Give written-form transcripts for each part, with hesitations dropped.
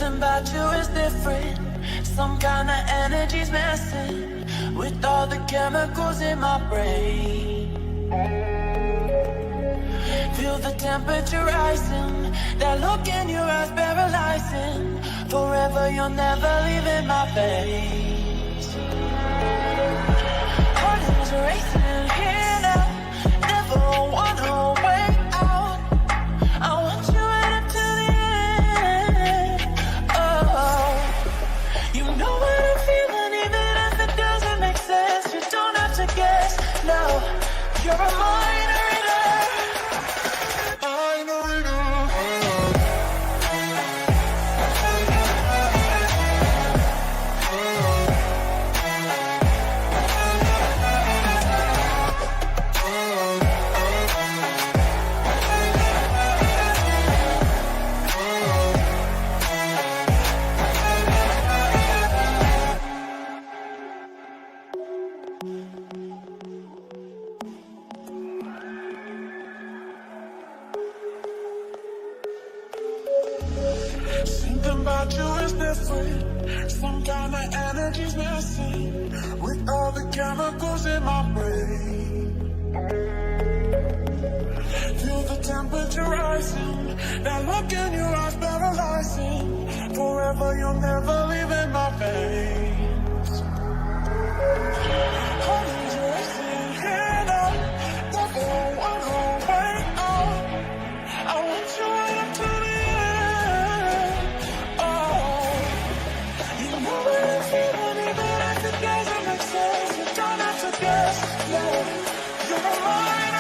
Something about you is different. Some kind of energy's messing with all the chemicals in my brain. Feel the temperature rising. That look in your eyes paralyzing. Forever you're never leaving my face. Heart is racing here now. Never wanna wait out. I want you right up to the end. Oh, you know what I'm feeling, even if it doesn't make sense. You don't have to guess. No, you're a minor. Something about you is different. Some kind of energy's messing with all the chemicals in my brain. Feel the temperature rising. That look in your eyes paralyzing. Forever you'll never leave in my veins. Heart is racing here now. Never wanna wait out. I want you right up to the end. Oh, you know what I'm feeling, even if it doesn't make sense. You don't have to guess. Yeah, you're a minor.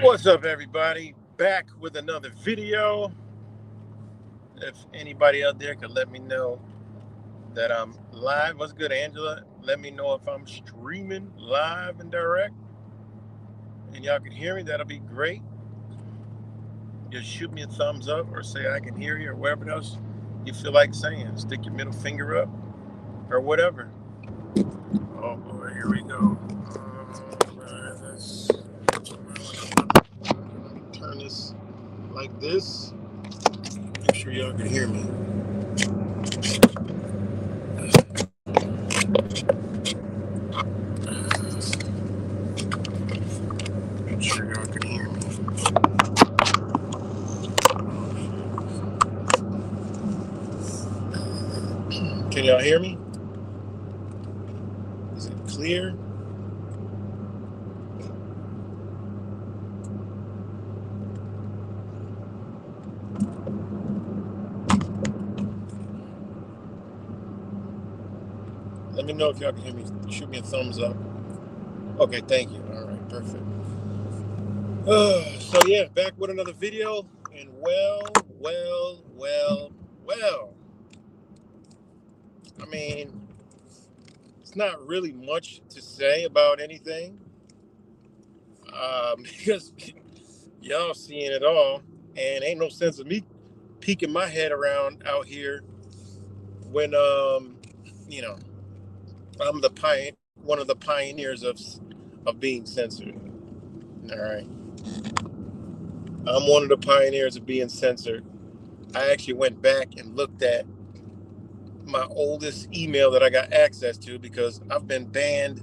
What's up, everybody? Back with another video. If anybody out there could let me know that I'm live. What's good, Angela? Let me know if I'm streaming live and direct and y'all can hear me. That'll be great. Just shoot me a thumbs up or say I can hear you or whatever else you feel like saying. Stick your middle finger up or whatever. Oh boy, here we go. Let's turn this like this. Make sure y'all can hear me. Make sure y'all can hear me. Can y'all hear me? Is it clear? Let me know if y'all can hear me. Shoot me a thumbs up. Okay, thank you. All right, perfect. So yeah, back with another video. And well. I mean, it's not really much to say about anything. Because y'all seeing it all. And ain't no sense of me peeking my head around out here when, you know, I'm one of the pioneers of being censored. All right. I'm one of the pioneers of being censored. I actually went back and looked at my oldest email that I got access to because I've been banned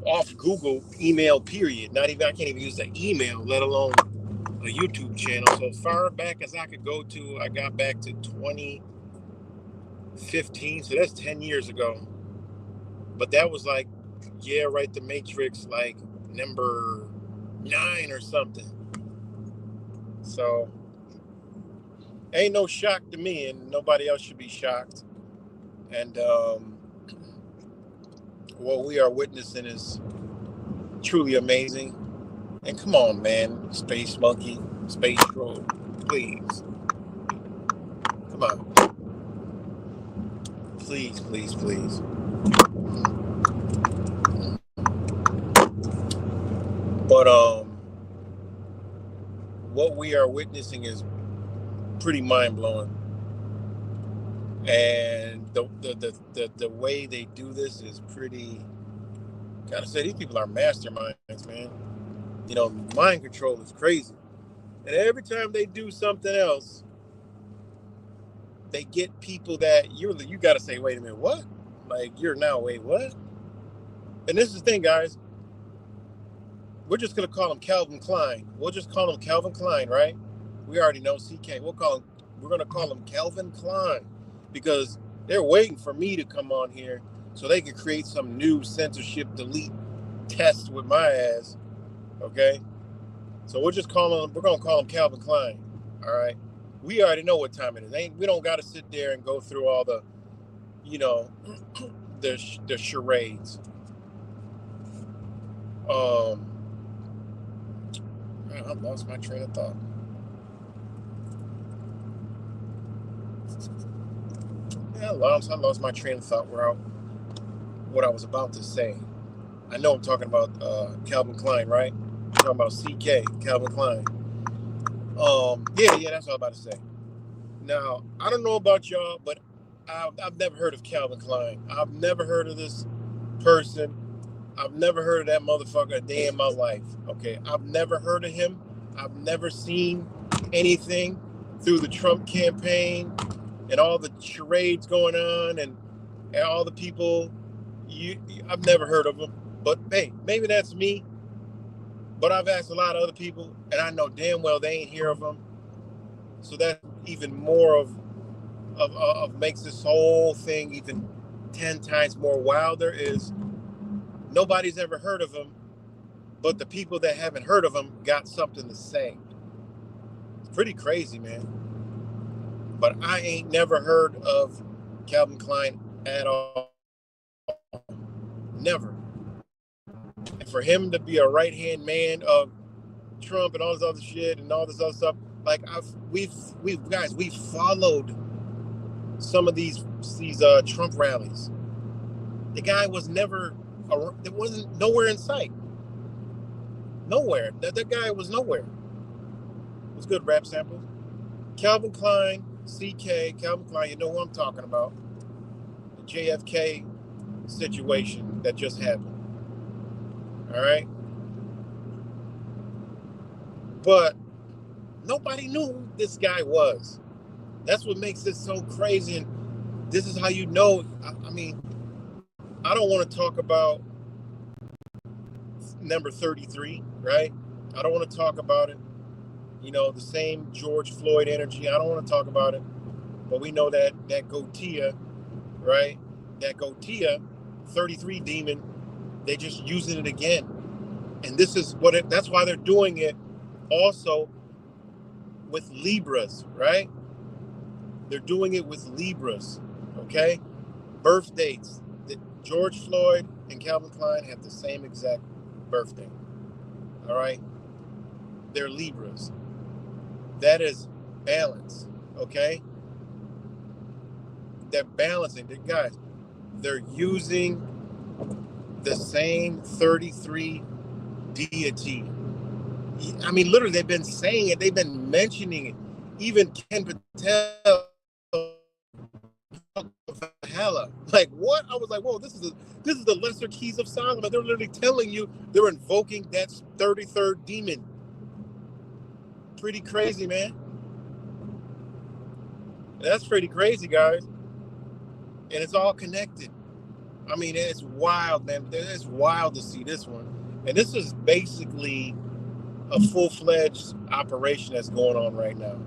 off Google email, period. I can't even use the email, let alone a YouTube channel. So as far back as I could go to, I got back to 15, so that's 10 years ago. But that was like, yeah, right, The Matrix, like number 9 or something. So ain't no shock to me, and nobody else should be shocked. And what we are witnessing is truly amazing. And come on, man, Space Monkey, Space Troll, please. Come on. Please, please, please. But what we are witnessing is pretty mind-blowing. And the way they do this is pretty, gotta say, these people are masterminds, man. You know, mind control is crazy. And every time they do something else, they get people that you gotta say, wait a minute, what? Like, wait, what? And this is the thing, guys. We're just gonna call him Calvin Klein. We'll just call him Calvin Klein, right? We already know CK. We're gonna call him Calvin Klein because they're waiting for me to come on here so they can create some new censorship delete test with my ass. Okay? So we're gonna call him Calvin Klein. All right. We already know what time it is. We don't gotta sit there and go through all the, you know, the charades. I lost my train of thought. Yeah, I lost my train of thought what I was about to say. I know I'm talking about Calvin Klein, right? I'm talking about CK, Calvin Klein. Yeah, that's what I'm about to say. Now, I don't know about y'all, but I've never heard of Calvin Klein. I've never heard of this person. I've never heard of that motherfucker a day in my life. Okay, I've never heard of him. I've never seen anything through the Trump campaign and all the charades going on and all the people. I've never heard of him. But hey, maybe that's me. But I've asked a lot of other people, and I know damn well they ain't hear of him. So that even more of makes this whole thing even 10 times more wilder is nobody's ever heard of him, but the people that haven't heard of him got something to say. It's pretty crazy, man. But I ain't never heard of Calvin Klein at all. Never. And for him to be a right-hand man of Trump and all this other shit and all this other stuff, like we've followed some of these Trump rallies. The guy was never, there wasn't nowhere in sight. Nowhere. That guy was nowhere. It was good rap samples. Calvin Klein, CK, Calvin Klein, you know who I'm talking about. The JFK situation that just happened. All right? But nobody knew who this guy was. That's what makes this so crazy. And this is how you know. I mean, I don't want to talk about number 33, right? I don't want to talk about it. You know, the same George Floyd energy. I don't want to talk about it. But we know that goatee, right? That goatee, 33 demon, they just using it again. And this is that's why they're doing it also with Libras, right? They're doing it with Libras, okay? Birth dates. George Floyd and Calvin Klein have the same exact birthday, all right? They're Libras. That is balance, okay? They're balancing. Guys, they're using the same 33 deity. I mean, literally, they've been saying it. They've been mentioning it. Even Ken Patel, hella. Like, what? I was like, whoa, this is the lesser keys of Solomon. They're literally telling you they're invoking that 33rd demon. Pretty crazy, man. That's pretty crazy, guys. And it's all connected. I mean, it's wild, man. It's wild to see this one. And this is basically a full-fledged operation that's going on right now.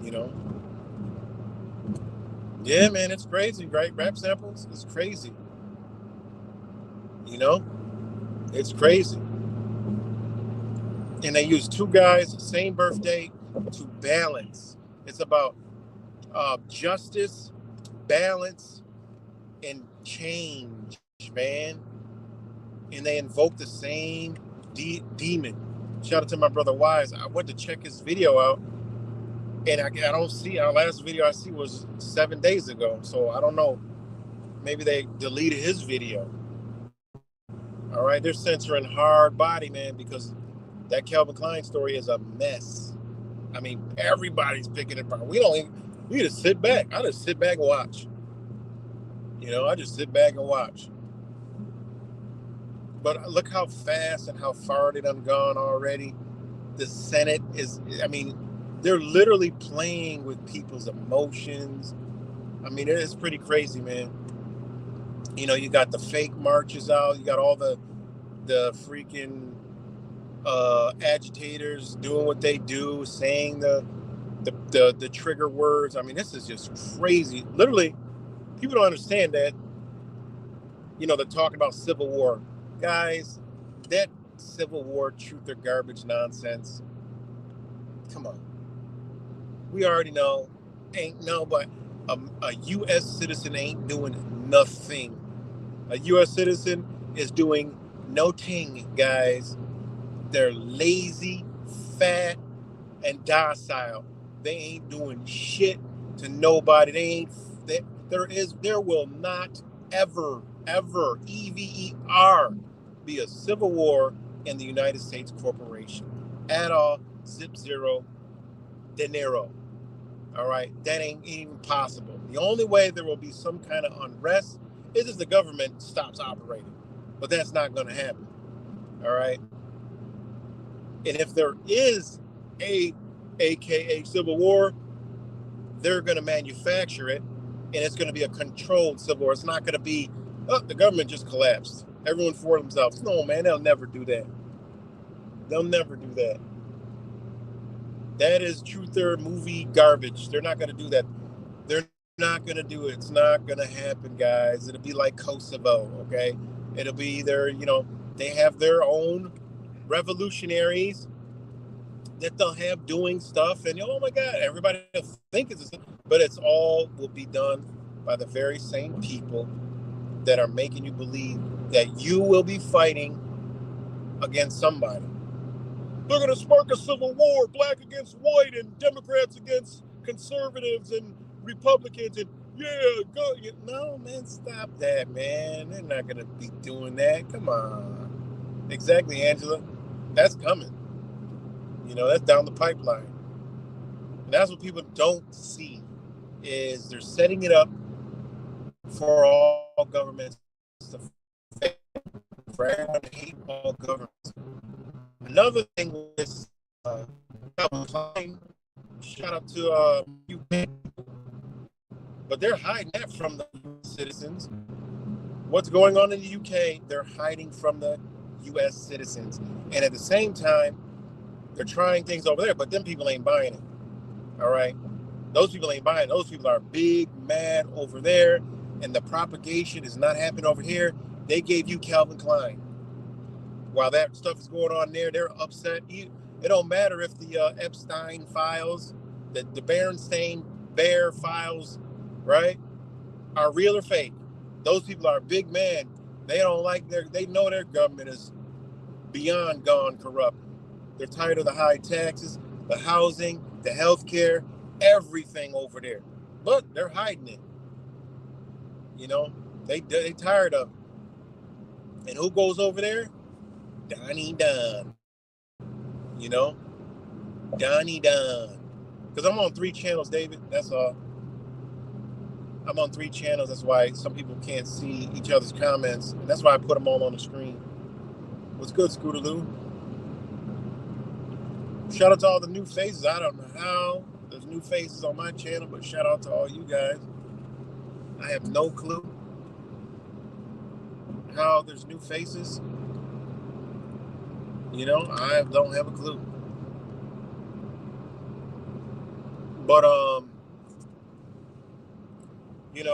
You know? Yeah, man, it's crazy, right? Rap samples is crazy. You know, it's crazy. And they use two guys, same birthday, to balance. It's about justice, balance, and change, man. And they invoke the same demon. Shout out to my brother Wise. I went to check his video out, and I don't see our last video I see was 7 days ago. So I don't know. Maybe they deleted his video. All right, they're censoring hard body, man, because that Calvin Klein story is a mess. I mean, everybody's picking it apart. We just sit back. I just sit back and watch. I just sit back and watch. But look how fast and how far they done gone already. The Senate is, I mean, they're literally playing with people's emotions. I mean, it is pretty crazy, man. You got the fake marches out. You got all the freaking agitators doing what they do, saying the trigger words. I mean, this is just crazy. Literally, people don't understand that. They're talking about civil war. Guys, that Civil War truth or garbage nonsense. Come on. We already know. Ain't nobody. A U.S. citizen ain't doing nothing. A U.S. citizen is doing no thing, guys. They're lazy, fat, and docile. They ain't doing shit to nobody. There will not ever, EVER, be a civil war in the United States corporation at all. Zip zero, dinero. All right, that ain't even possible. The only way there will be some kind of unrest is if the government stops operating, but that's not going to happen. All right, and if there is AKA civil war, they're going to manufacture it, and it's going to be a controlled civil war. It's not going to be, oh, the government just collapsed. Everyone for themselves. No, man, they'll never do that. They'll never do that. That is truther movie garbage. They're not going to do that. They're not going to do it. It's not going to happen, guys. It'll be like Kosovo, okay? It'll be either, they have their own revolutionaries that they'll have doing stuff, and oh my God, everybody will think it's, but it's all will be done by the very same people that are making you believe that you will be fighting against somebody. They're going to spark a civil war, black against white, and Democrats against conservatives and Republicans, and go. No, man, stop that, man. They're not going to be doing that. Come on. Exactly, Angela. That's coming. That's down the pipeline. And that's what people don't see, is they're setting it up for all governments to fail, for everyone to hate all governments. Another thing was Calvin Klein. Shout out to UK, but they're hiding that from the citizens. What's going on in the UK? They're hiding from the U.S. citizens, and at the same time, they're trying things over there, but them people ain't buying it. All right, those people ain't buying it. Those people are big mad over there, and the propagation is not happening over here. They gave you Calvin Klein. While that stuff is going on there, they're upset. It don't matter if the Epstein files, the Berenstain Bear files, right, are real or fake. Those people are big men. They don't like they know their government is beyond gone corrupt. They're tired of the high taxes, the housing, the healthcare, everything over there. But they're hiding it. They tired of it. And who goes over there? Donnie Don. Donnie Don. Because I'm on 3 channels, David. That's all. I'm on 3 channels. That's why some people can't see each other's comments. And that's why I put them all on the screen. What's good, Scootaloo? Shout out to all the new faces. I don't know how there's new faces on my channel, but shout out to all you guys. I have no clue how there's new faces. I don't have a clue. But You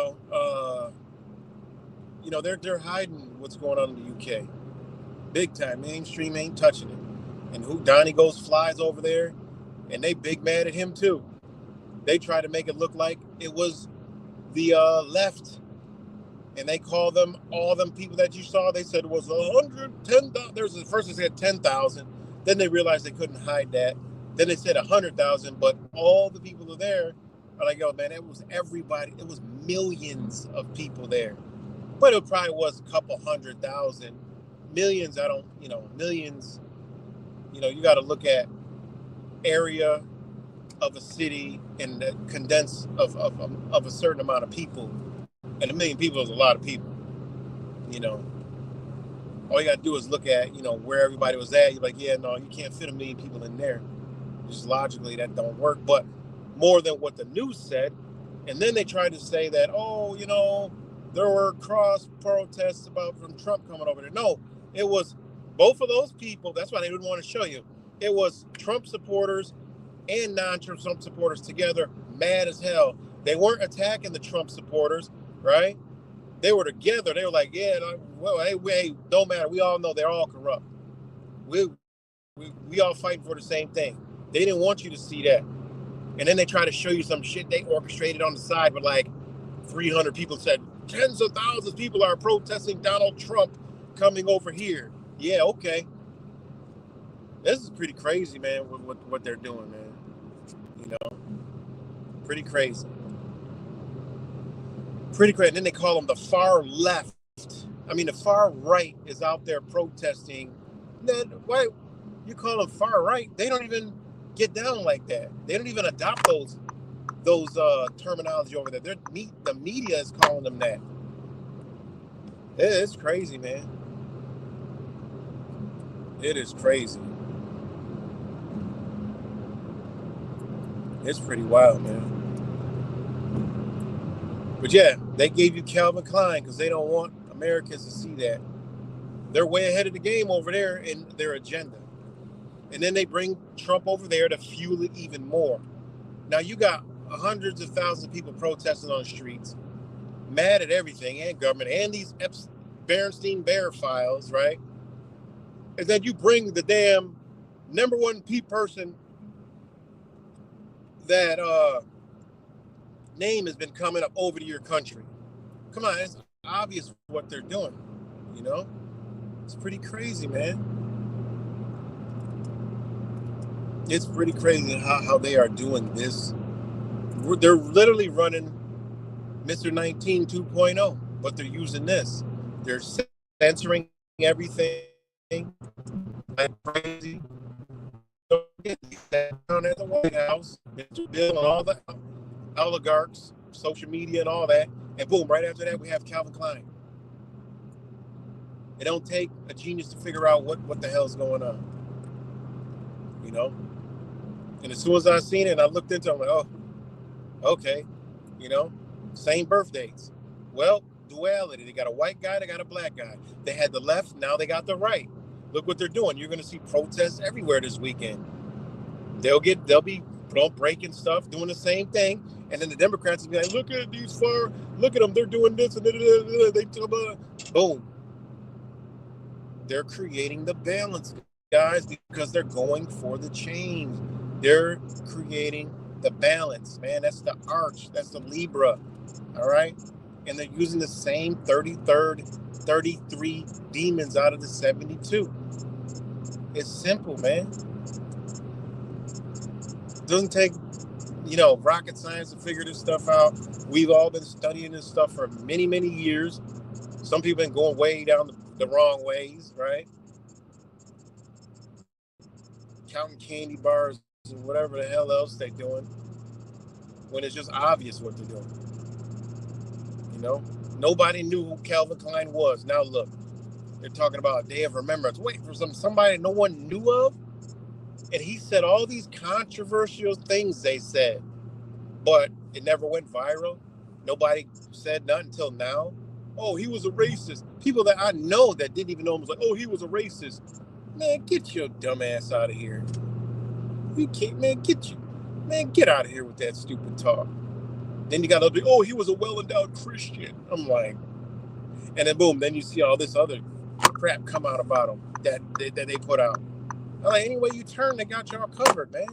know, they're hiding what's going on in the UK, big time. Mainstream ain't touching it. And who Donnie goes flies over there, and they big mad at him too. They try to make it look like it was the left, and they call them all them people that you saw. They said it was 110,000. There's the first they said 10,000. Then they realized they couldn't hide that. Then they said 100,000, but all the people who are there are like, yo, man, it was everybody. It was millions of people there, but it probably was a couple 100,000. Millions, I don't, millions. You got to look at area of a city and the condense of a certain amount of people. And 1 million people is a lot of people. All you got to do is look at, where everybody was at. You're like, yeah, no, you can't fit 1 million people in there. Just logically, that don't work. But more than what the news said. And then they tried to say that, there were cross protests from Trump coming over there. No, it was both of those people. That's why they didn't want to show you. It was Trump supporters and non-Trump supporters together, mad as hell. They weren't attacking the Trump supporters, right? They were together. They were like, yeah, well, hey, don't matter. We all know they're all corrupt. We all fighting for the same thing. They didn't want you to see that. And then they try to show you some shit they orchestrated on the side, but like 300 people said, tens of thousands of people are protesting Donald Trump coming over here. Yeah, okay. This is pretty crazy, man, with what they're doing, man. Pretty crazy. Pretty crazy. And then they call them the far left. I mean, the far right is out there protesting. Then why you call them far right? They don't even get down like that. They don't even adopt those terminology over there. The media is calling them that. It's crazy, man. It is crazy. It's pretty wild, man. But yeah, they gave you Calvin Klein because they don't want Americans to see that. They're way ahead of the game over there in their agenda. And then they bring Trump over there to fuel it even more. Now you got hundreds of thousands of people protesting on the streets, mad at everything and government and these Berenstein Bear files, right? And then you bring the damn number one person that name has been coming up over to your country. Come on, it's obvious what they're doing. It's pretty crazy, man. It's pretty crazy how they are doing this. They're literally running Mr. 19 2.0, but they're using this. They're censoring everything like crazy. Down at the White House, Mr. Bill and all the oligarchs, social media and all that, and boom, right after that we have Calvin Klein. It don't take a genius to figure out what the hell's going on. And as soon as I seen it and I looked into it, I'm like, oh, okay. Same birth dates. Well, duality. They got a white guy, they got a black guy. They had the left, now they got the right. Look what they're doing. You're gonna see protests everywhere this weekend. They'll be breaking stuff, doing the same thing, and then the Democrats will be like, look at them, they're doing this and they boom. They're creating the balance, guys, because they're going for the change. They're creating the balance, man. That's the arch, that's the Libra, all right? And they're using the same 33 demons out of the 72. It's simple, man. It doesn't take, rocket science to figure this stuff out. We've all been studying this stuff for many, many years. Some people have been going way down the wrong ways, right? Counting candy bars and whatever the hell else they're doing when it's just obvious what they're doing. Nobody knew who Calvin Klein was. Now look, they're talking about a day of remembrance. Wait for somebody no one knew of? And he said all these controversial things they said, but it never went viral. Nobody said nothing until now. Oh, he was a racist. People that I know that didn't even know him was like, oh, he was a racist. Man, get your dumb ass out of here. You can't, man, get out of here with that stupid talk. Then you got other, oh, he was a well-endowed Christian. I'm like, and then boom, then you see all this other crap come out about him that they put out. I'm like, any way you turn, they got y'all covered, man.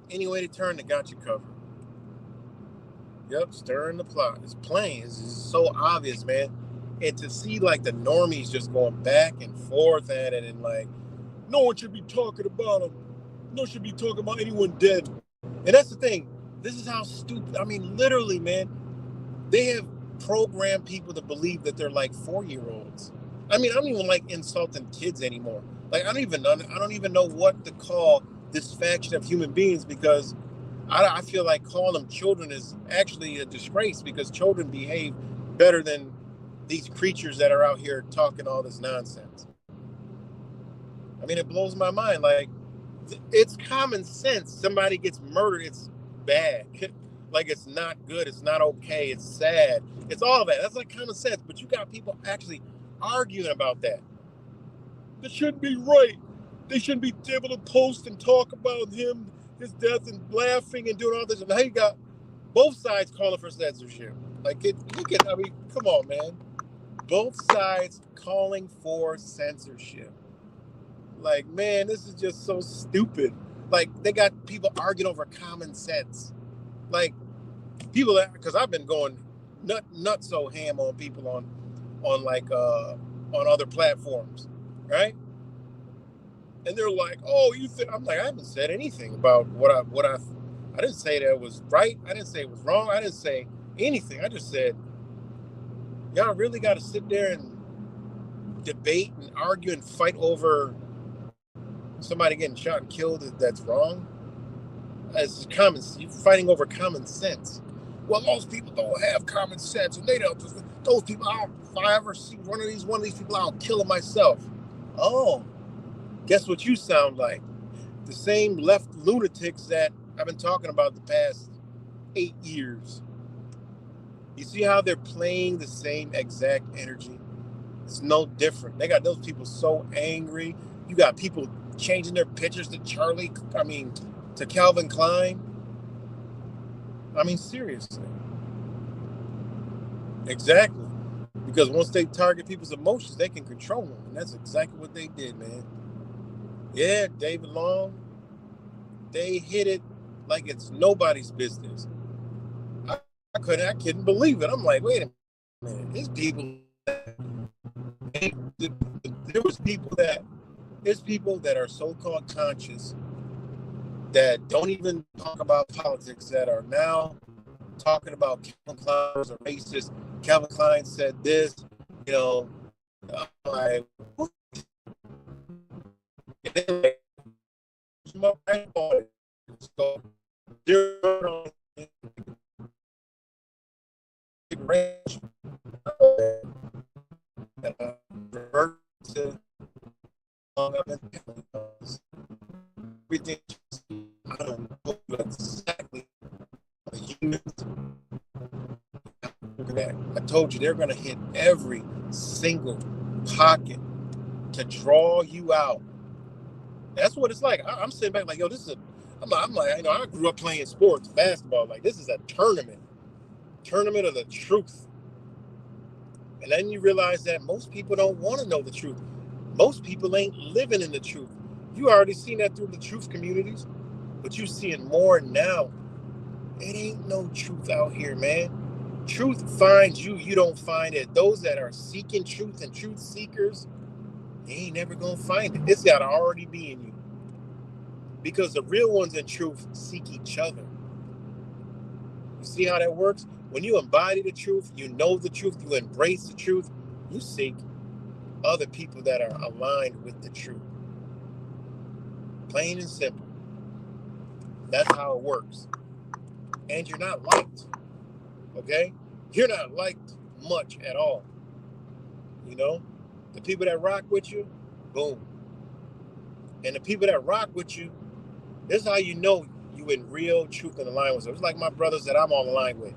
Any way they turn, they got you covered. Yep, stirring the plot. It's plain. It's so obvious, man. And to see like the normies just going back and forth at it, and like, no one should be talking about him. No one should be talking about anyone dead. And that's the thing. This is how stupid. I mean, literally, man. They have programmed people to believe that they're like 4-year-olds. I mean, I don't even like insulting kids anymore. Like, I don't even know what to call this faction of human beings, because I feel like calling them children is actually a disgrace, because children behave better than these creatures that are out here talking all this nonsense. I mean, it blows my mind. Like, it's common sense. Somebody gets murdered, it's bad. Like, it's not good, it's not okay, it's sad. It's all of that. That's like common sense. But you got people actually arguing about that. This shouldn't be right. They shouldn't be able to post and talk about him, his death, and laughing and doing all this. And now you got both sides calling for censorship. Like, I mean, come on, man. Both sides calling for censorship. Like, man, this is just so stupid. Like, they got people arguing over common sense. Like, people that, because I've been going nuts so ham on people on other platforms, right? And they're like, oh, you think? I'm like, I haven't said anything about I didn't say that it was right. I didn't say it was wrong. I didn't say anything. I just said, y'all really got to sit there and debate and argue and fight over somebody getting shot and killed that's wrong? It's common. You're fighting over common sense. Well, those people don't have common sense, and they don't. Those people, if I ever see one of these people, I'll kill them myself. Oh, guess what you sound like? The same left lunatics that I've been talking about the past 8 years. You see how they're playing the same exact energy? It's no different. They got those people so angry. You got people changing their pictures to to Calvin Klein. I mean, seriously. Exactly. Because once they target people's emotions, they can control them. And that's exactly what they did, man. Yeah, David Long, they hit it like it's nobody's business. I couldn't believe it. I'm like, wait a minute. There's people that are so-called conscious that don't even talk about politics, that are now talking about Calvin Klein was a racist. Calvin Klein said this, like, so everything. I don't know exactly the humans. Look at that. I told you they're going to hit every single pocket to draw you out. That's what it's like. I'm sitting back like, yo, this is I'm like, I grew up playing sports, basketball. Like, this is a tournament of the truth. And then you realize that most people don't want to know the truth. Most people ain't living in the truth. You already seen that through the truth communities, but you seeing more now. It ain't no truth out here, man. Truth finds you. You don't find it. Those that are seeking truth and truth seekers, they ain't never gonna find it. It's gotta already be in you. Because the real ones in truth seek each other. You see how that works? When you embody the truth, you know the truth, you embrace the truth, you seek other people that are aligned with the truth. Plain and simple. That's how it works. And you're not liked. Okay? You're not liked much at all. The people that rock with you, boom. And the people that rock with you, this is how you know you in real truth and alignment with them. It's like my brothers that I'm on the line with.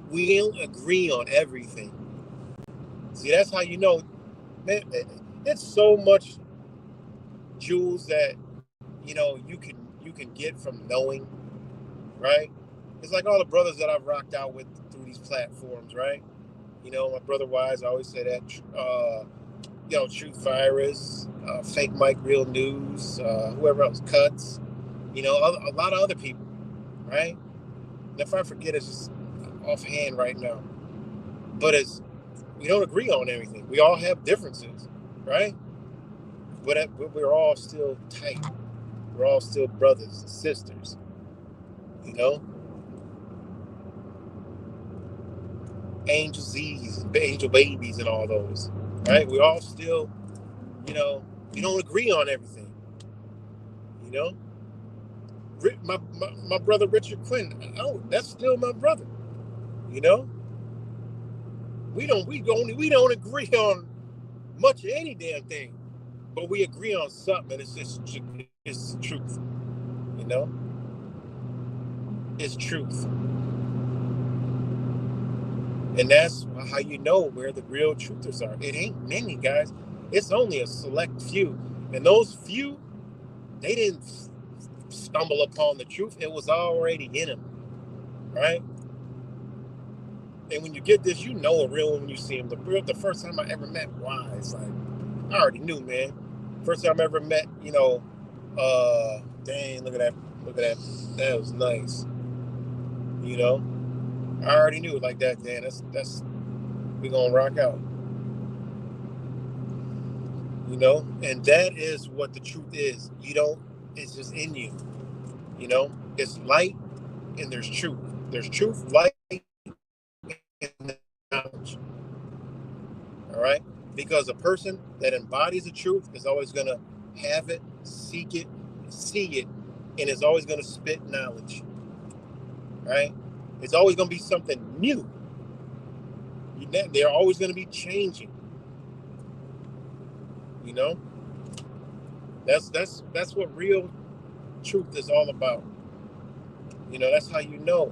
We don't agree on everything. See, that's how you know. Man, it's so much jewels that you can get from knowing. right? It's like all the brothers that I've rocked out with through these platforms, right? You know, my brother Wise, I always say that, you know, Truth Virus, Fake Mike, Real News, whoever else, Cuts, you know, a lot of other people, right? And if I forget, it's just offhand right now. But we don't agree on everything. We all have differences, right? But we're all still tight. We're all still brothers and sisters, you know? Angel Z's, angel babies, and all those, right? We all still, you know, we don't agree on everything, you know? My brother Richard Quinn, oh, that's still my brother, you know? We don't agree on much of any damn thing, but we agree on something, and it's truth, you know? It's truth. And that's how you know where the real truthers are. It ain't many, guys. It's only a select few. And those few, they didn't stumble upon the truth. It was already in them, right? And when you get this, you know a real one when you see him. The first time I ever met Wise, like, I already knew, man. First time I ever met, you know, dang, look at that. That was nice. You know? I already knew like that, Dan. That's we're gonna rock out. You know? And that is what the truth is. It's just in you. You know? It's light and there's truth. There's truth, light, and knowledge. All right? Because a person that embodies the truth is always gonna have it, seek it, see it, and is always gonna spit knowledge. Right? It's always gonna be something new. They're always gonna be changing. You know? That's what real truth is all about. You know, that's how you know.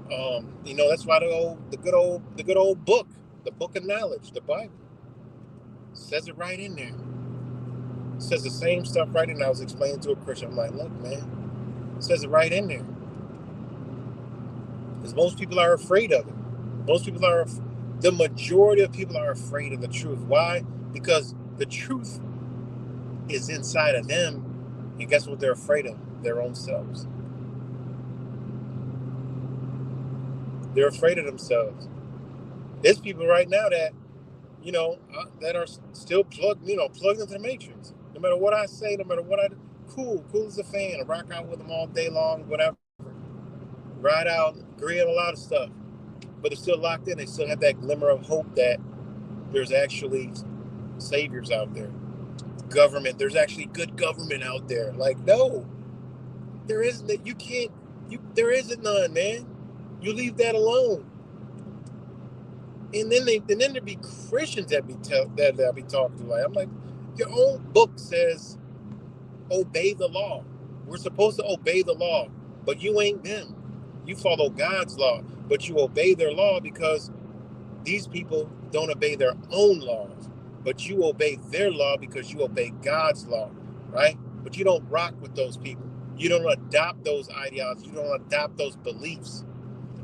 You know, that's why the good old book, the book of knowledge, the Bible, says it right in there. It says the same stuff right in there. I was explaining to a Christian. I'm like, look, man, it says it right in there. Because most people are afraid of it. The majority of people are afraid of the truth. Why? Because the truth is inside of them. And guess what they're afraid of? Their own selves. They're afraid of themselves. There's people right now that, you know, that are still plugged into the matrix. No matter what I say, no matter what I do, cool as a fan. I rock out with them all day long, whatever. Ride out, agree on a lot of stuff. But they're still locked in. They still have that glimmer of hope that there's actually saviors out there. Government, there's actually good government out there. Like, no, there isn't. There isn't none, man. You leave that alone. And then there be Christians that I be talking to. Like, I'm like, your own book says obey the law. We're supposed to obey the law, but you ain't them. You follow God's law, but you obey their law because these people don't obey their own laws, but you obey their law because you obey God's law, right? But you don't rock with those people. You don't adopt those ideologies. You don't adopt those beliefs.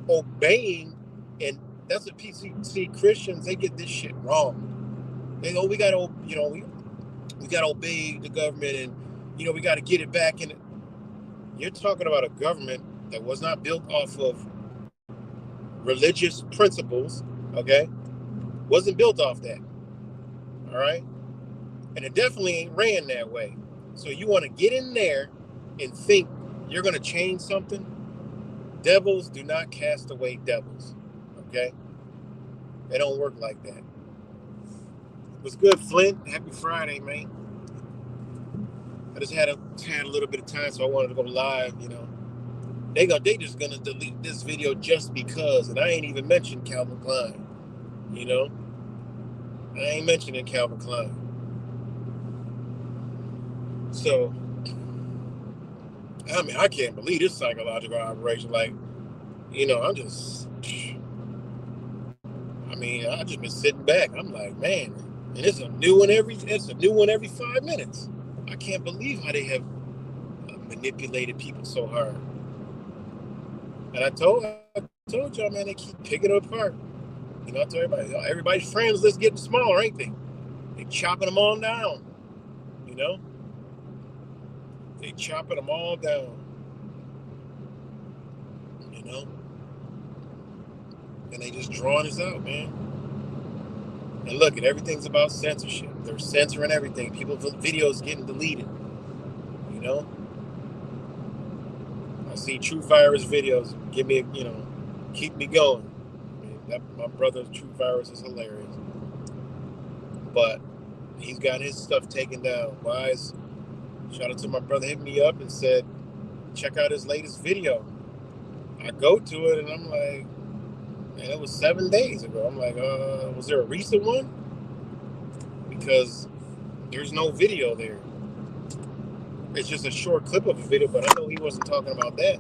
Obeying, and that's what PC Christians, they get this shit wrong. They go, we gotta obey the government, and we gotta get it back. And you're talking about a government that was not built off of religious principles, okay? Wasn't built off that, all right? And it definitely ain't ran that way. So you want to get in there and think you're going to change something? Devils do not cast away devils, okay? They don't work like that. What's good, Flint? Happy Friday, man. I just had a little bit of time, so I wanted to go live, They just gonna delete this video just because, and I ain't even mentioned Calvin Klein, I ain't mentioning Calvin Klein. So, I mean, I can't believe this psychological operation. Like, I just been sitting back. I'm like, man, and it's a new one every 5 minutes. I can't believe how they have manipulated people so hard. And I told y'all, man, they keep picking it apart. You know, I told everybody, everybody's friends list getting smaller, ain't they? They chopping them all down. You know, they chopping them all down. You know, and they just drawing us out, man. And look, at everything's about censorship. They're censoring everything. People's videos getting deleted. You know, I see True Virus videos. Give me, keep me going. I mean, my brother True Virus is hilarious, but he's got his stuff taken down. Wise. Shout out to my brother, hit me up and said, check out his latest video. I go to it and I'm like, man, it was 7 days ago. I'm like, was there a recent one? Because there's no video there. It's just a short clip of a video, but I know he wasn't talking about that.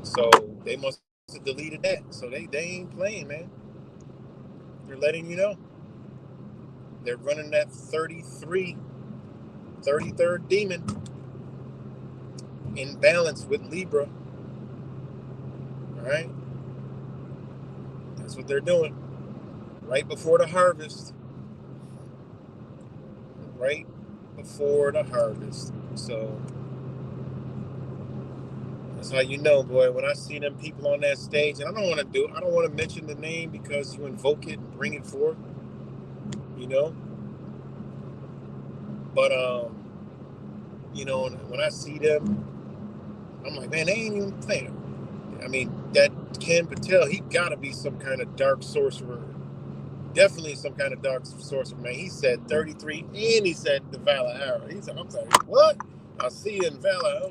So they must have deleted that. So they ain't playing, man. They're letting you know. They're running that 33rd demon in balance with Libra. All right? That's what they're doing. Right before the harvest. Right before the harvest. So that's how you know, boy. When I see them people on that stage, and I don't want to mention the name because you invoke it and bring it forth, you know. But when I see them, I'm like, man, they ain't even playing. I mean, that Ken Patel, he gotta be some kind of dark sorcerer. Definitely some kind of dark sorcerer, man. He said 33, and he said the Valor Arrow. He said, I'm sorry, what? I see you in Valor.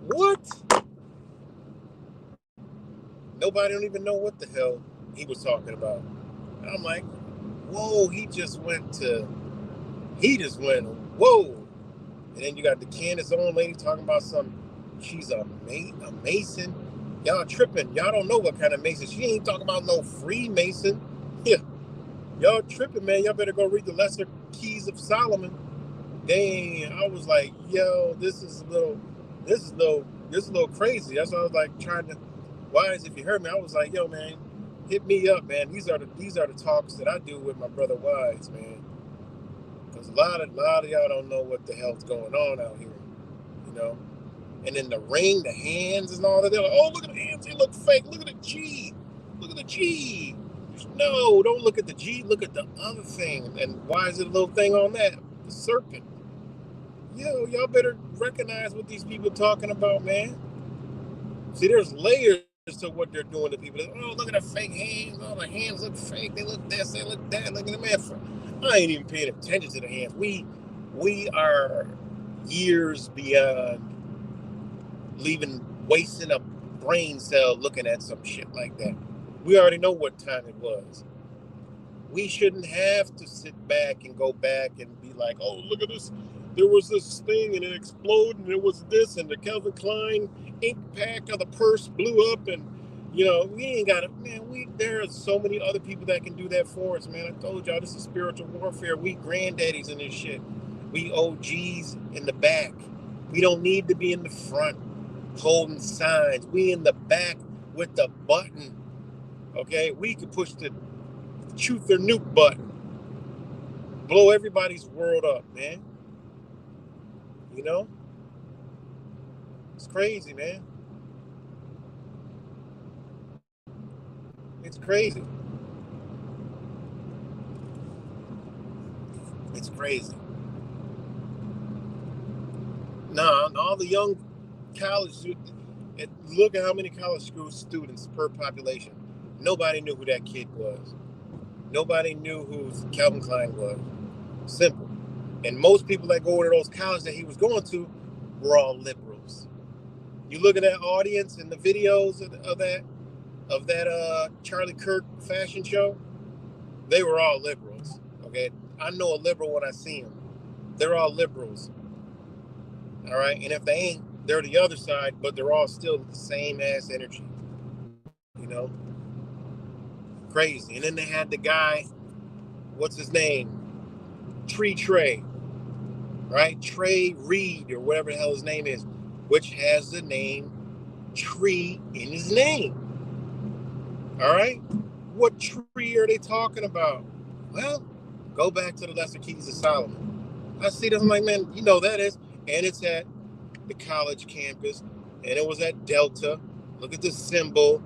What? Nobody don't even know what the hell he was talking about. And I'm like, whoa, he just went, whoa. And then you got the Candace own lady talking about she's a Mason. Y'all tripping. Y'all don't know what kind of Mason. She ain't talking about no Freemason. Yeah. Y'all tripping, man. Y'all better go read the Lesser Keys of Solomon. Dang, I was like, yo, this is a little crazy. That's why I was like trying to, Wise, if you heard me, I was like, yo, man, hit me up, man. These are the talks that I do with my brother Wise, man. Because a lot of y'all don't know what the hell's going on out here, you know. And then the ring, the hands and all that. They're like, oh, look at the hands. They look fake. Look at the G. Look at the G. No, don't look at the G. Look at the other thing. And why is it a little thing on that? The serpent. Yo, y'all better recognize what these people are talking about, man. See, there's layers to what they're doing to people. Oh, look at the fake hands. Oh, the hands look fake. They look this. They look that. Look at the man. I ain't even paying attention to the hands. We are years beyond wasting a brain cell looking at some shit like that. We already know what time it was. We shouldn't have to sit back and go back and be like, oh, look at this. There was this thing and it exploded and it was this and the Calvin Klein ink pack of the purse blew up and, we ain't got it. Man, there are so many other people that can do that for us, man. I told y'all this is spiritual warfare. We granddaddies in this shit. We OGs in the back. We don't need to be in the front holding signs. We in the back with the button. Okay? We could push the truth or nuke button. Blow everybody's world up, man. You know? It's crazy, man. It's crazy. It's crazy. Nah, all the young college students, look at how many college school students per population. Nobody knew who that kid was. Nobody knew who Calvin Klein was. Simple. And most people that go to those colleges that he was going to were all liberals. You look at that audience and the videos of that Charlie Kirk fashion show, they were all liberals. Okay, I know a liberal when I see them. They're all liberals. All right, and if they ain't, they're the other side, but they're all still the same ass energy. You know, crazy. And then they had the guy, what's his name? Trey, right? Trey Reed or whatever the hell his name is, which has the name tree in his name. All right? What tree are they talking about? Well, go back to the Lesser Keys of Solomon. I see this, I'm like, man, you know that is. And it's at the college campus. And it was at Delta. Look at the symbol.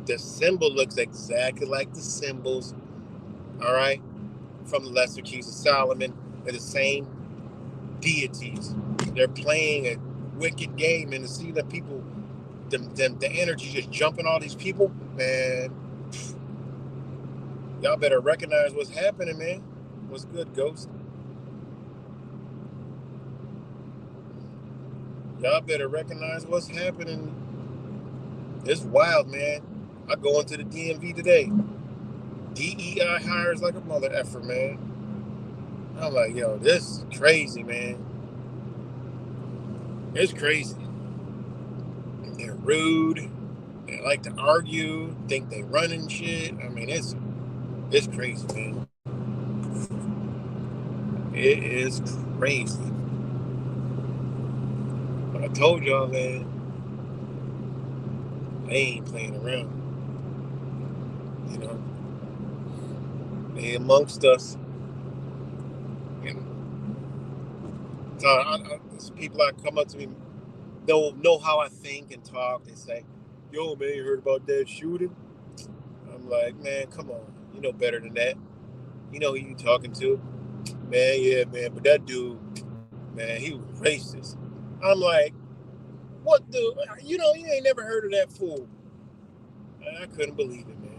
The symbol looks exactly like the symbols, all right, from the Lesser Keys of Solomon. They're the same deities. They're playing a wicked game, and to see the people, the energy just jumping all these people, man, y'all better recognize what's happening, man. What's good, Ghost? Y'all better recognize what's happening. It's wild, man. I go into the DMV today. DEI hires like a mother effer, man. I'm like, yo, this is crazy, man. It's crazy. They're rude. They like to argue. Think they running shit. I mean, it's crazy, man. It is crazy. But I told y'all, man, they ain't playing around. You know, they amongst us. And so people that come up to me know how I think and talk. They say, yo, man, you heard about that shooting? I'm like, man, come on. You know better than that. You know who you talking to. Man, yeah, man, but that dude, man, he was racist. I'm like, what the, you ain't never heard of that fool. I couldn't believe it, man.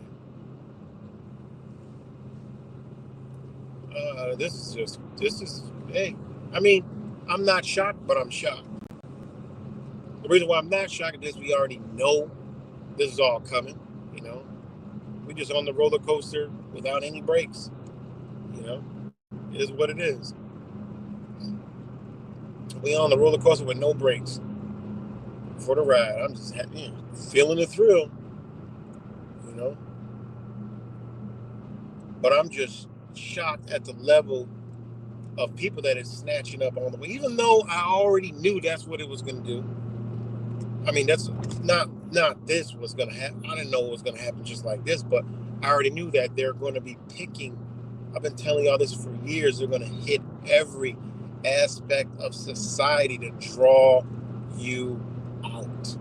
Hey, I mean, I'm not shocked, but I'm shocked. The reason why I'm not shocked is we already know this is all coming, We're just on the roller coaster without any brakes, It is what it is. We on the roller coaster with no brakes for the ride. I'm just happy, feeling the thrill, But I'm just shocked at the level of people that is snatching up on the way, even though I already knew that's what it was going to do. I mean, that's not this was going to happen. I didn't know it was going to happen just like this, but I already knew that they're going to be picking. I've been telling y'all this for years. They're going to hit every aspect of society to draw you out.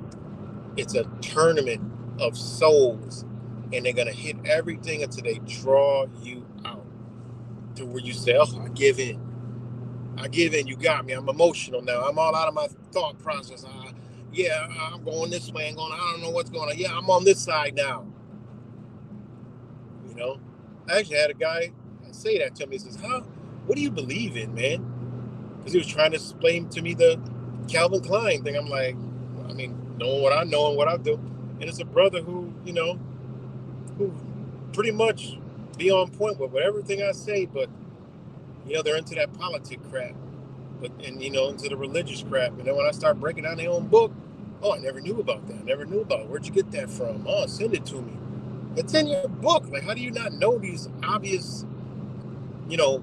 It's a tournament of souls, and they're going to hit everything until they draw you out to where you say, oh, I give in. You got me. I'm emotional now. I'm all out of my thought process. I'm going this way. I don't know what's going on. Yeah, I'm on this side now. I actually had a guy say that to me. He says, what do you believe in, man? Because he was trying to explain to me the Calvin Klein thing. I'm like, knowing what I know and what I do. And it's a brother who, who pretty much be on point with everything I say, but, they're into that politic crap. And into the religious crap. And then when I start breaking down their own book, I never knew about that. Where'd you get that from? Oh, send it to me. It's in your book. Like, how do you not know these obvious,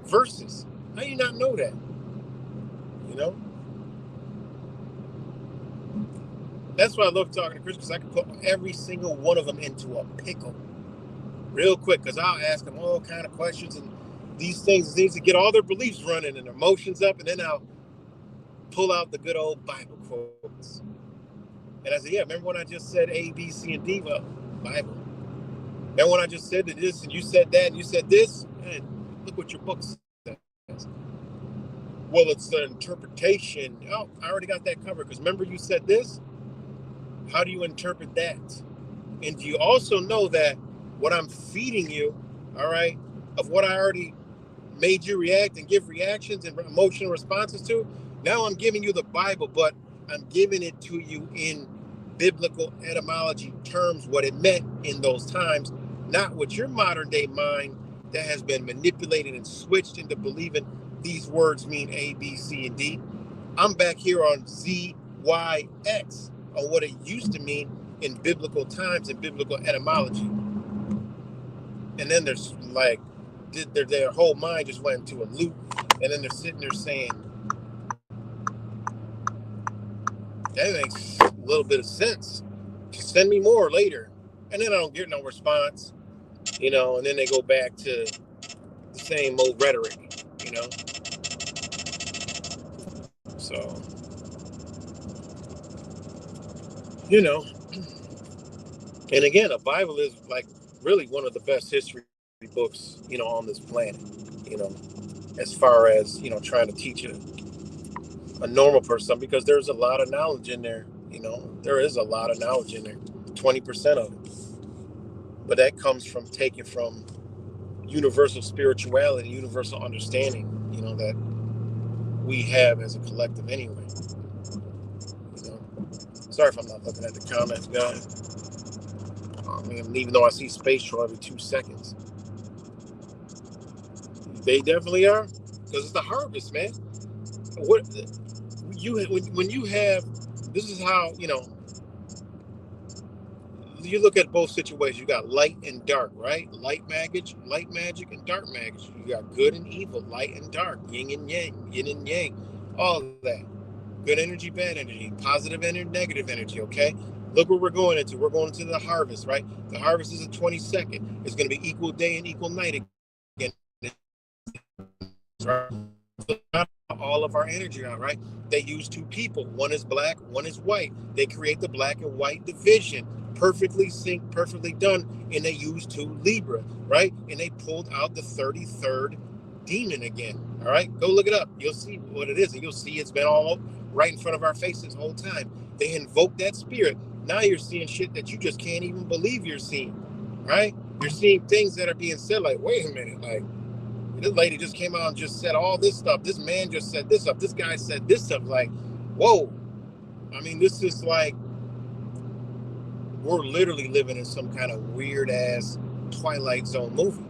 verses? How do you not know that? That's why I love talking to Christians, because I can put every single one of them into a pickle real quick, because I'll ask them all kind of questions and these things to get all their beliefs running and their emotions up, and then I'll pull out the good old Bible quotes. And I said, yeah, remember when I just said A, B, C, and D? Well, Bible. Remember when I just said this, and you said that, and you said this? And look what your book says. Well, it's the interpretation. Oh, I already got that covered, because remember you said this? How do you interpret that? And do you also know that what I'm feeding you, all right, of what I already made you react and give reactions and emotional responses to, now I'm giving you the Bible, but I'm giving it to you in biblical etymology terms, what it meant in those times, not what your modern day mind that has been manipulated and switched into believing these words mean A, B, C, and D. I'm back here on Z, Y, X, on what it used to mean in biblical times and biblical etymology. And then there's like, their whole mind just went into a loop, and then they're sitting there saying, that makes a little bit of sense. Send me more later. And then I don't get no response, and then they go back to the same old rhetoric, So, you know, and again, the Bible is like really one of the best history books, on this planet, you know, as far as, trying to teach a normal person, because there's a lot of knowledge in there, there is a lot of knowledge in there, 20% of it. But that comes from taking from universal spirituality, universal understanding, that we have as a collective anyway. You know, sorry if I'm not looking at the comments, guys. I mean, even though I see space troll every 2 seconds, they definitely are, because it's the harvest, man. What when you have, this is how you look at both situations. You got light and dark, right? Light magic, and dark magic. You got good and evil, light and dark, yin and yang, all of that. Good energy, bad energy, positive energy, negative energy. Okay, look what we're going into. We're going into the harvest, right? The harvest is the 22nd. It's going to be equal day and equal night again, right? All of our energy out, right? They use two people. One is black, one is white. They create the black and white division. Perfectly synced, perfectly done. And they used two Libra, right? And they pulled out the 33rd demon again. All right, go look it up. You'll see what it is, and you'll see it's been all right in front of our faces this whole time. They invoke that spirit. Now you're seeing shit that you just can't even believe you're seeing, right? You're seeing things that are being said like, wait a minute, like, this lady just came out and just said all this stuff. This man just said this stuff. This guy said this stuff. Like, whoa. I mean, this is like, we're literally living in some kind of weird ass Twilight Zone movie,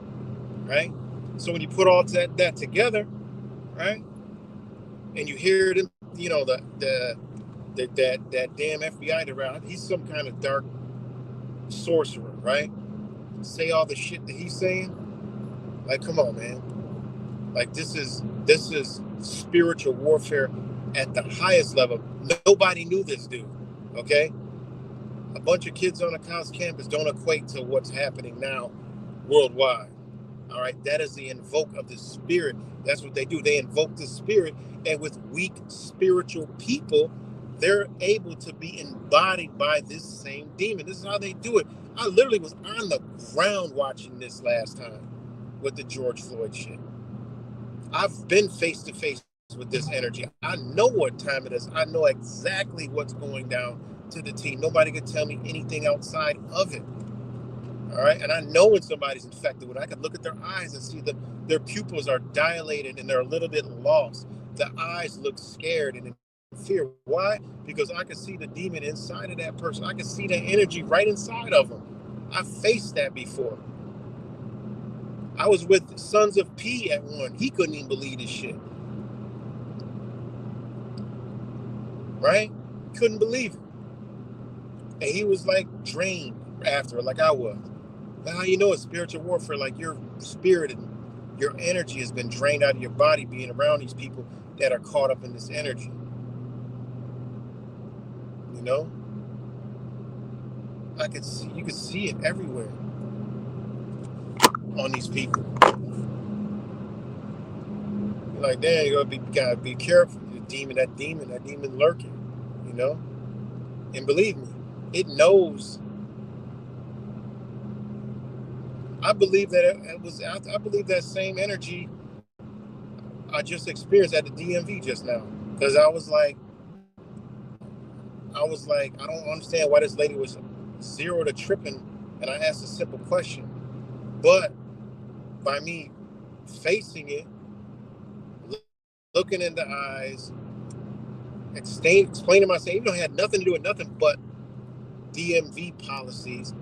right? So when you put all that together, right, and you hear it, that damn FBI around, he's some kind of dark sorcerer, right? Say all the shit that he's saying. Like, come on, man. Like, this is spiritual warfare at the highest level. Nobody knew this dude, okay? A bunch of kids on a college campus don't equate to what's happening now worldwide, all right? That is the invoke of the spirit. That's what they do. They invoke the spirit, and with weak spiritual people, they're able to be embodied by this same demon. This is how they do it. I literally was on the ground watching this last time with the George Floyd shit. I've been face to face with this energy. I know what time it is. I know exactly what's going down to the T. Nobody can tell me anything outside of it. All right. And I know when somebody's infected with it. I can look at their eyes and see their pupils are dilated and they're a little bit lost. The eyes look scared and in fear. Why? Because I can see the demon inside of that person. I can see the energy right inside of them. I faced that before. I was with Sons of P at one. He couldn't even believe this shit. Right? Couldn't believe it. And he was like drained after, like I was. But how you know it's spiritual warfare? Like your spirit and your energy has been drained out of your body being around these people that are caught up in this energy. You know? You could see it everywhere on these people. You're like, damn, you gotta be careful. That demon lurking, And believe me, it knows. I believe that I believe that same energy I just experienced at the DMV just now. Because I was like, I don't understand why this lady was 0 to tripping, and I asked a simple question. But by me facing it, looking in the eyes, explaining myself, even though it had nothing to do with nothing but DMV policies,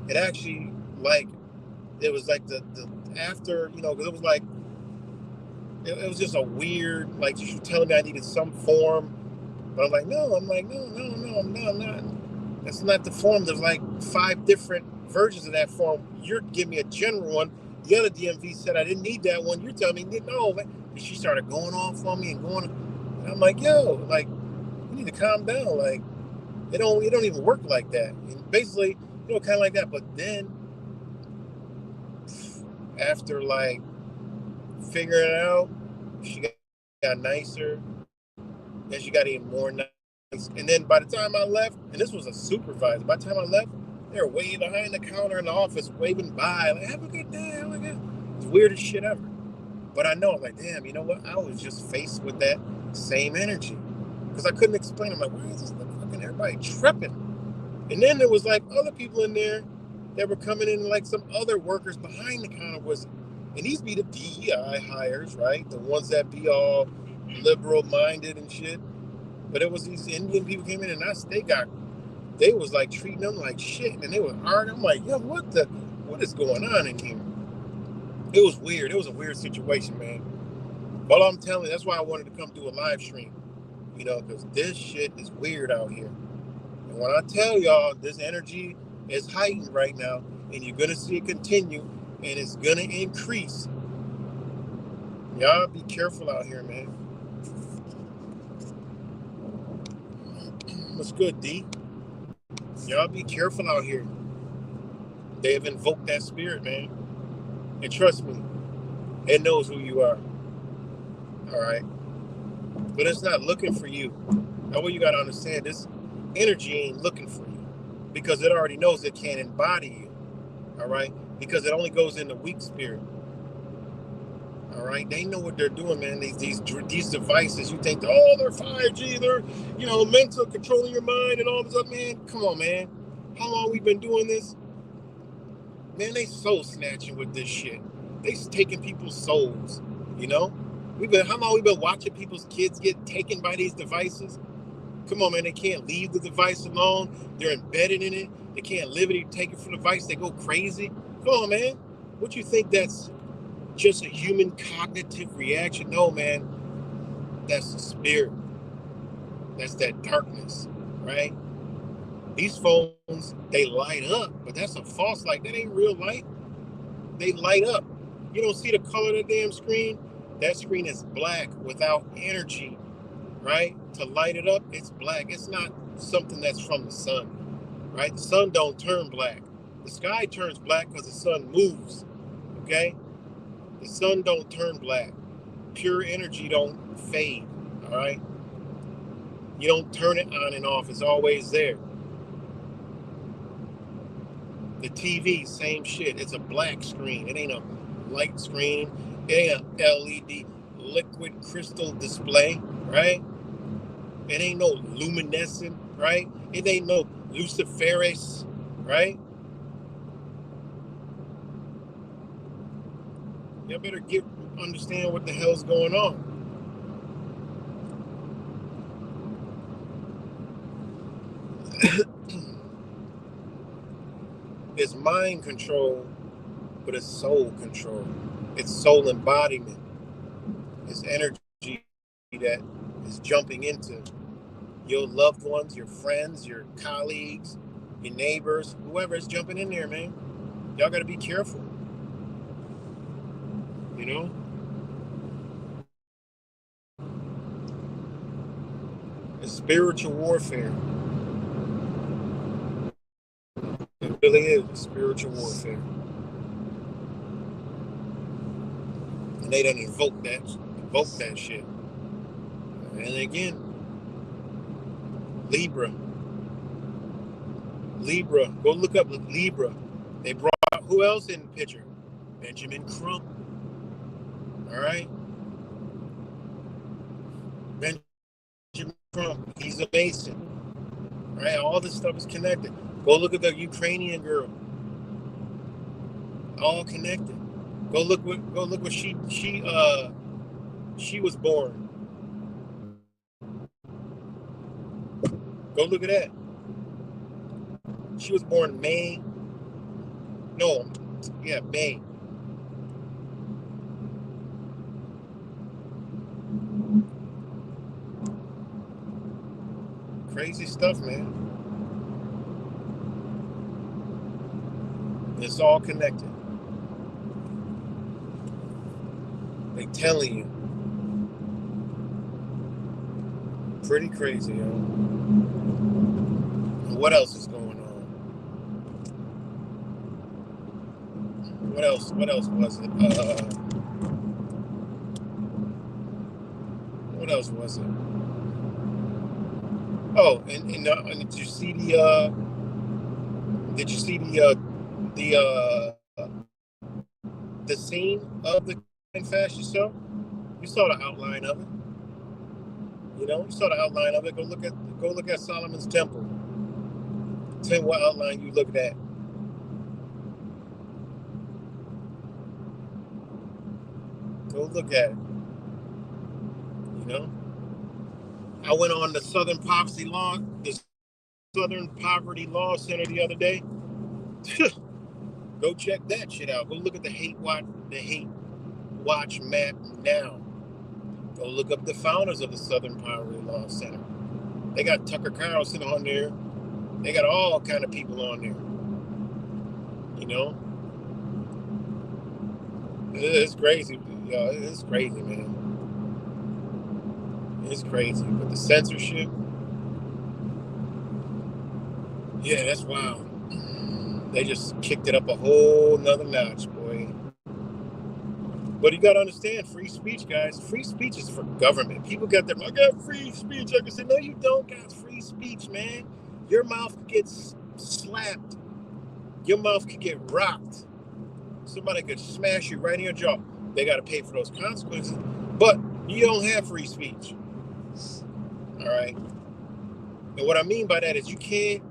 it actually, like, it was like the after, because it was like, it was just a weird, like, you were telling me I needed some form, but I'm like, no, I'm not. That's not the form. There's like 5 different versions of that form. You're giving me a general one. The other DMV said I didn't need that one. You're telling me no. And she started going off on me and going. And I'm like, yo, like, you need to calm down. Like, It don't even work like that. And basically, kind of like that. But then after like figuring it out, she got nicer. Then she got even more nice. And then by the time I left, and this was a supervisor, by the time I left, they were way behind the counter in the office, waving by, like, have a good day. It's weird as shit ever. But I know, like, damn, you know what? I was just faced with that same energy. Because I couldn't explain. I'm like, why is this fucking everybody tripping? And then there was like other people in there that were coming in, like some other workers behind the counter and these be the DEI hires, right? The ones that be all liberal minded and shit. But it was these Indian people came in and they was like treating them like shit, and they were arguing. I'm like, yo, what is going on in here? It was weird. It was a weird situation, man. But I'm telling you, that's why I wanted to come do a live stream, because this shit is weird out here. And when I tell y'all, this energy is heightened right now, and you're gonna see it continue, and it's gonna increase. Y'all be careful out here, man. What's good, D? Y'all be careful out here. They have invoked that spirit, man. And trust me, it knows who you are. All right? But it's not looking for you. Now, what you got to understand, this energy ain't looking for you because it already knows it can't embody you. All right? Because it only goes in the weak spirit. All right? They know what they're doing, man. These devices, you think, oh, they're 5G, they're, mental, controlling your mind and all this stuff. Man, come on, man. How long we been doing this? Man, they soul snatching with this shit. They taking people's souls, how long we been watching people's kids get taken by these devices? Come on, man, they can't leave the device alone. They're embedded in it. They can't live it. You take it from the device, they go crazy. Come on, man. What you think that's just a human cognitive reaction? No, man. That's the spirit. That's that darkness, right? These phones, they light up, but that's a false light. That ain't real light. They light up. You don't see the color of the damn screen? That screen is black without energy, right? To light it up, it's black. It's not something that's from the sun, right? The sun don't turn black. The sky turns black because the sun moves, okay? The sun don't turn black. Pure energy don't fade, all right? You don't turn it on and off. It's always there. The TV, same shit. It's a black screen. It ain't a light screen. It ain't a LED liquid crystal display, right? It ain't no luminescent, right? It ain't no luciferase, right? Y'all better understand what the hell's going on. It's mind control, but it's soul control. It's soul embodiment. It's energy that is jumping into your loved ones, your friends, your colleagues, your neighbors, whoever is jumping in there, man. Y'all got to be careful. It's spiritual warfare. It really is spiritual warfare. And they done invoke that shit. And again, Libra. Go look up Libra. They brought who else in the picture? Benjamin Crump. All right? Benjamin Crump. He's a Mason. All right? All this stuff is connected. Go look at the Ukrainian girl. All connected. Go look what she was born. Go look at that. She was born May. Crazy stuff, man. It's all connected. They telling you. Pretty crazy, yo. What else is going on? What else was it? What else was it? Oh, and did you see the the the scene of the fascist show? You saw the outline of it. You know, you saw the outline of it. Go look at Solomon's Temple. Tell me what outline you looked at. Go look at it. You know, I went on the Southern Poverty Law Center the other day. Go check that shit out. Go look at the hate watch map now. Go look up the founders of the Southern Poverty Law Center. They got Tucker Carlson on there. They got all kind of people on there. You know, it's crazy. Yo, it's crazy, man. It's crazy. But the censorship, yeah, that's wild. They just kicked it up a whole nother notch, boy. But you got to understand, free speech, guys. Free speech is for government. People got them, I got free speech. I can say, no, you don't got free speech, man. Your mouth gets slapped. Your mouth could get rocked. Somebody could smash you right in your jaw. They got to pay for those consequences. But you don't have free speech. All right? And what I mean by that is you can't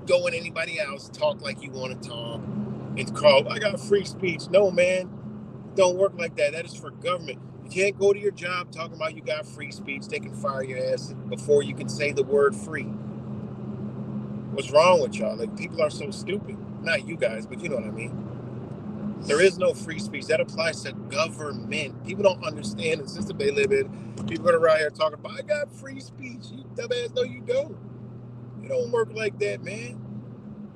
go in anybody else, talk like you want to talk, and call, I got free speech. No, man. Don't work like that. That is for government. You can't go to your job talking about you got free speech. They can fire your ass before you can say the word free. What's wrong with y'all? Like, people are so stupid. Not you guys, but you know what I mean. There is no free speech. That applies to government. People don't understand the system they live in. People go around here talking about, I got free speech. You dumbass, no, you don't. It don't work like that, man.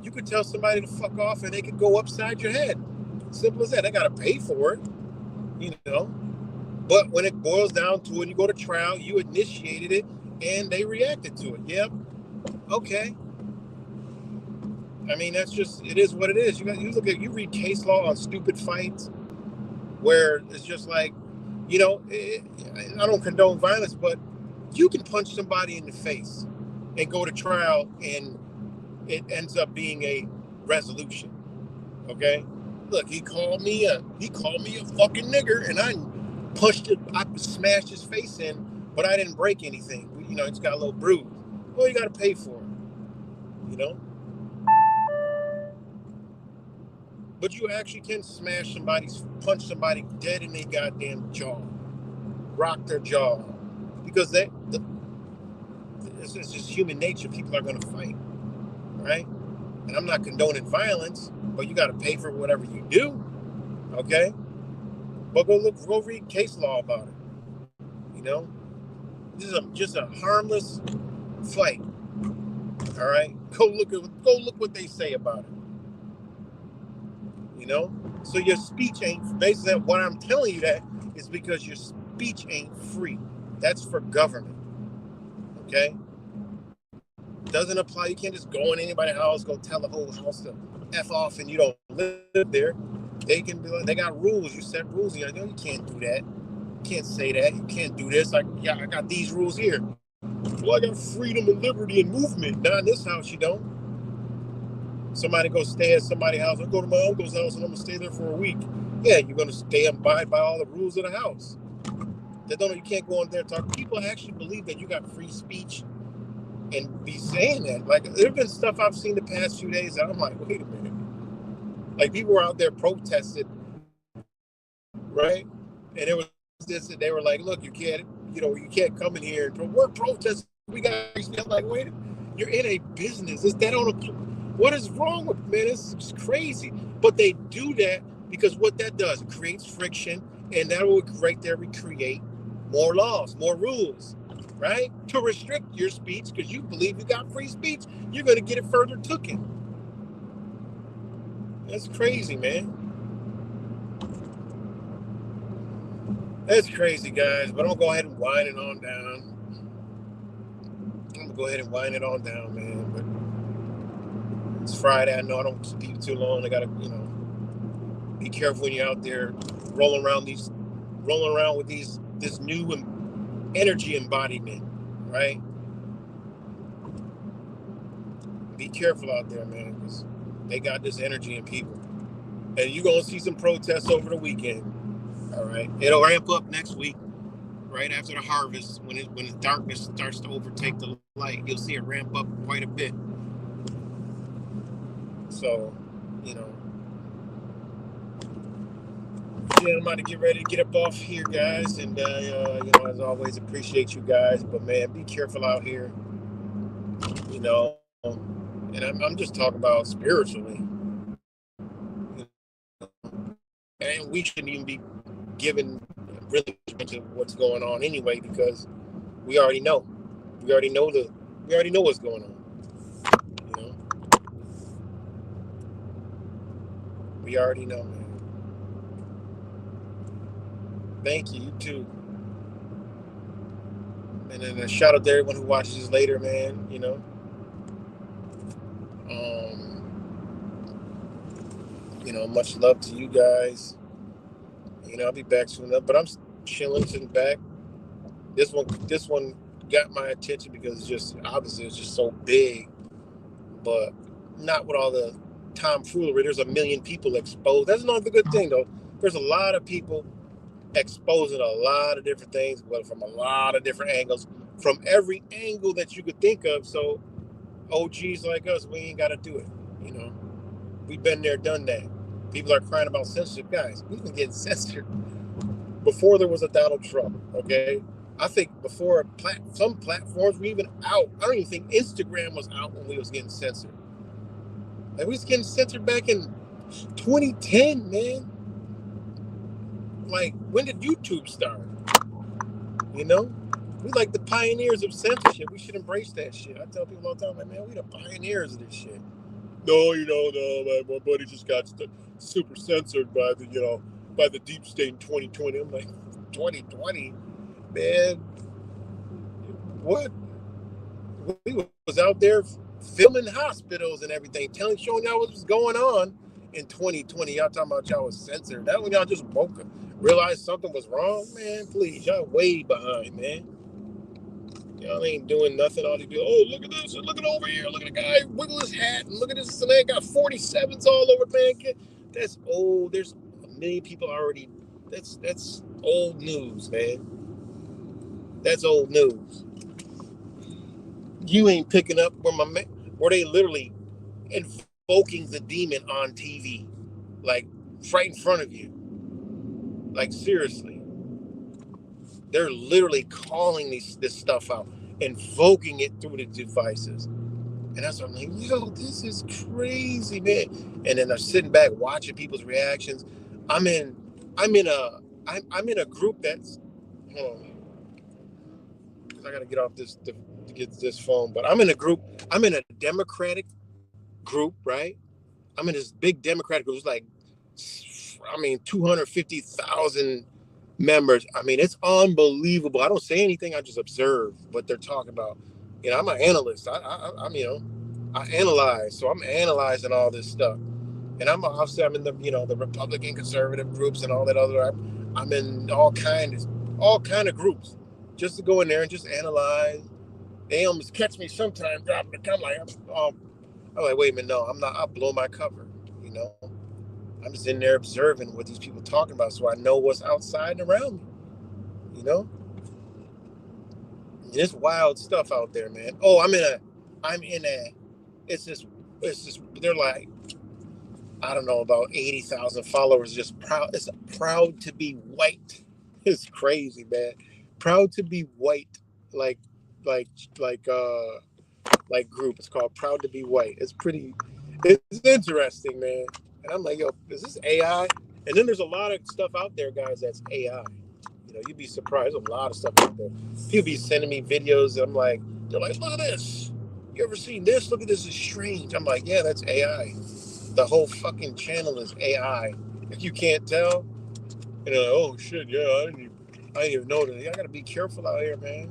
You could tell somebody to fuck off and they could go upside your head. Simple as that. They got to pay for it, you know. But when it boils down to it, you go to trial, you initiated it, and they reacted to it. Yep. Okay. I mean, that's just, it is what it is. You read case law on stupid fights where it's just like, you know, I don't condone violence, but you can punch somebody in the face and go to trial and it ends up being a resolution. Okay? Look, he called me a fucking nigger, and I smashed his face in, but I didn't break anything. You know, it's got a little bruise. Well, you got to pay for it, you know? But you actually can punch somebody dead in their goddamn jaw, rock their jaw, because it's just human nature. People are going to fight, right? And I'm not condoning violence, but you got to pay for whatever you do, okay? But go read case law about it. You know, this is just a harmless fight. All right, go look what they say about it. You know, so your speech ain't, basically what I'm telling you that is because your speech ain't free. That's for government. Okay. Doesn't apply. You can't just go in anybody's house, go tell the whole house to F off and you don't live there. They can be like, they got rules. You set rules. You know, you can't do that. You can't say that. You can't do this. Like, yeah, I got these rules here. Well, I got freedom and liberty and movement. Not in this house, you don't. Somebody go stay at somebody's house. I go to my uncle's house and I'm gonna stay there for a week. Yeah, you're gonna stay and abide by all the rules of the house. You can't go in there and talk. People actually believe that you got free speech and be saying that. Like, there have been stuff I've seen the past few days that I'm like, wait a minute. Like, people were out there protesting, right? And it was this, and they were like, look, you can't come in here and we're protesting. We got, I'm like, wait, you're in a business. Is that on a, what is wrong with, man? It's crazy. But they do that because what that does, it creates friction, and that will right there recreate more laws, more rules, right? To restrict your speech because you believe you got free speech, you're going to get it further taken. That's crazy, man. That's crazy, guys. But I'm going to go ahead and wind it on down. Man. But It's Friday. I know I don't keep too long. I gotta, be careful when you're out there rolling around with this new energy embodiment, right? Be careful out there, man, because they got this energy in people. And you're gonna see some protests over the weekend. All right. It'll ramp up next week, right after the harvest, when the darkness starts to overtake the light. You'll see it ramp up quite a bit. So, you know, yeah, I'm about to get ready to get up off here, guys. And as always, appreciate you guys. But man, be careful out here. And I'm just talking about spiritually. And we shouldn't even be given really into what's going on anyway, because we already know. We already know what's going on. We already know, man. Thank you, you too. And then a shout out to everyone who watches this later, man. Much love to you guys. I'll be back soon enough, but I'm chilling, sitting back. This one got my attention because it's just obviously it's just so big, but not with all the tomfoolery. There's a million people exposed. That's not the good thing though. There's a lot of people exposing a lot of different things, but from a lot of different angles, from every angle that you could think of. So OGs like us, we ain't got to do it. We've been there, done that. People are crying about censorship. Guys, we've been getting censored before there was a Donald Trump, okay? I think before some platforms were even out. I don't even think Instagram was out when we was getting censored. Like, we was getting censored back in 2010, man. Like, when did YouTube start? We like the pioneers of censorship. We should embrace that shit. I tell people all the time, like, man, we the pioneers of this shit. No, my buddy just got super censored by the deep state in 2020. I'm like, 2020, man. What? We was out there filming hospitals and everything, showing y'all what was going on in 2020. Y'all talking about y'all was censored. That when y'all just realized something was wrong, man. Please, y'all way behind, man. Y'all ain't doing nothing. All these people, oh, look at this, and look at over here, look at the guy wiggle his hat, and look at this, man got 47s all over, man. That's old. There's a million people already. That's old news, man. That's old news. You ain't picking up where they literally invoking the demon on TV, like right in front of you. Like, seriously. They're literally calling this stuff out, invoking it through the devices. And that's what I'm like, yo, this is crazy, man. And then I'm sitting back watching people's reactions. I'm in a group that's, hold on, because I gotta get off this to get this phone. But I'm in a Democratic group, right? I'm in this big Democratic group. It's like, 250,000 members. It's unbelievable. I don't say anything. I just observe what they're talking about. I'm an analyst. I analyze. So I'm analyzing all this stuff. And I'm in the Republican conservative groups and all that other. I'm in all kind of groups, just to go in there and just analyze. They almost catch me sometimes dropping the come like, I'm like, wait a minute, no, I'm not. I'll blow my cover. I'm just in there observing what these people are talking about, so I know what's outside and around me. It's wild stuff out there, man. Oh, it's just, they're like, I don't know, about 80,000 followers, just proud. It's proud to be white. It's crazy, man. Proud to be white, like, like, like, group. It's called Proud to Be White. It's interesting, man. And I'm like, yo, is this AI? And then there's a lot of stuff out there, guys, that's AI. You'd be surprised. There's a lot of stuff out there. People be sending me videos, and they're like, look at this. You ever seen this? Look at this. It's strange. I'm like, yeah, that's AI. The whole fucking channel is AI. If you can't tell, oh shit, yeah, I didn't even know that. I gotta be careful out here, man.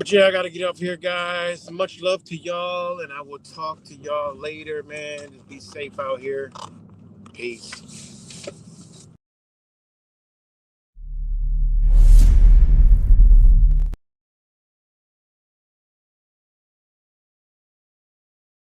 But yeah, I gotta get off here, guys. Much love to y'all, and I will talk to y'all later, man. Be safe out here. Peace.